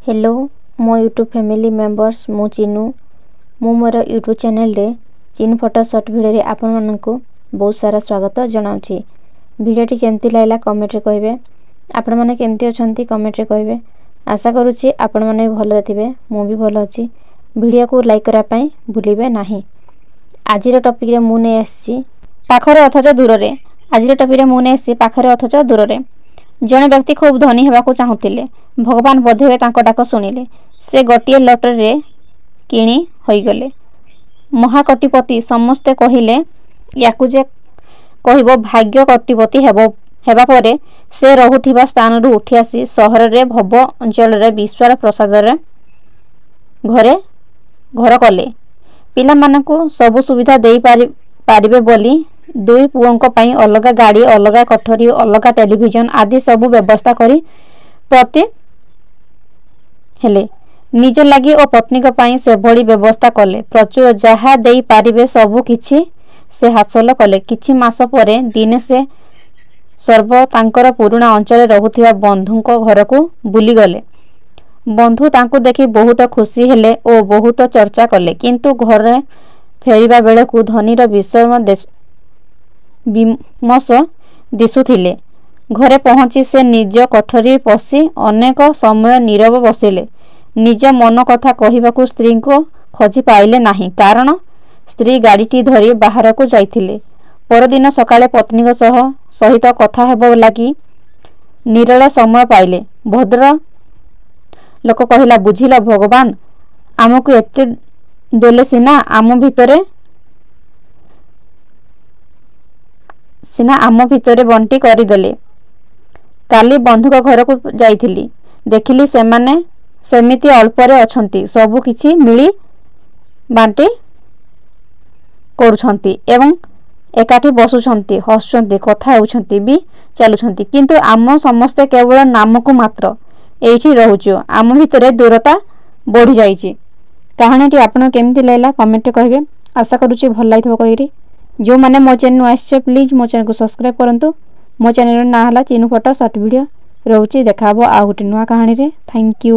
Hello मो YouTube family members मु चिनू मु मोर यूट्यूब चैनल रे चिनू फोटो शॉर्ट वीडियो रे आपण मानकु बहुत सारा स्वागत जनाउछि। वीडियोटी केमती लागला कमेंट रे कहबे। आपण माने केमती अछंती कमेंट रे कहबे। आशा करूछि आपण माने भलो थिबे। मु भी भलो अछि। वीडियो को लाइक करा पई भूलिबे नाही। आजिर टॉपिक रे मु ने आछि पाखरे अथच दूर रे। आजिर टॉपिक रे मु ने आछि पाखरे अथच दूर रे। जने व्यक्ति खूब धनी हेबाकू चाहुतिले भगवान बोधे तांको डाक सुनिले। से गोटिए लॉटरी रे किणी होई गले महाकोटिपति। समस्ते कहिले याकू जे कहबो भाग्य कोटिपति हेबा परे से रहुथिबा स्थान रु उठी आसी शहर रे भव अंचल रे विश्वार प्रसाद रे घर कले। पिला मानकू सब सुविधा देई पारिबे बोली दुई पुओंको पई अलगा गाड़ी अलगा कोठरी अलगा टेलीविजन आदि सब व्यवस्था करी प्रति हेले। निज लागि और पत्नी को पई से भली व्यवस्था कले। प्रचुर जहा देई पारिबे सब किछि से हासिल कले। किछि मास परे दिने से सर्व तांकर पुराना अंचल रहुथिबा बंधुको घर को बुली गले। बंधु तांको देखि बहुत खुशी हेले और बहुत चर्चा कले। किंतु घर फेरिबा बेले को धनीर विमर्श दिसुथिले। घरे पहुंची से निज कोठरी पसी अनेक समय नीरव बसिले। निज मन कथा कहिबाकू स्त्री को खोजी पाइले नाही, कारण स्त्री गाड़ीटी धरी बाहर को जाइथिले। परदिन सकाळे पत्नी सहित कथा हेबो लागि निरल समय पाइले। भद्र लोक कहिला, बुझिला भगवान आमको एते देले सिना आम भितरे बंटी करदेले। काली बंधुक घर को जाइथिली, देखिली सेमाने सेमिति अल्परे अछंती, सबु किछि मिली बांटी करूछंती एवं एकाठी बसुछंती, हसुछंती, कथा हेउछंती भी चलुछंती। किंतु आम समस्ते केवल नामको मात्र एठी रहूछु। आम भितरे दूरता बढ़ी जाइछि। कहानीटी आपन केमती लागला कमेंट कहबे। आशा करूछि भल लागिथबो कहिरि। जो माने मो चैनल आइछे प्लीज मो चैनल को सब्सक्राइब करंतु। मो चैनल ना हला चिनू फोटो शॉर्ट वीडियो रहउछि। देखाबो आ गुटे नुवा कहानी रे। Thank you.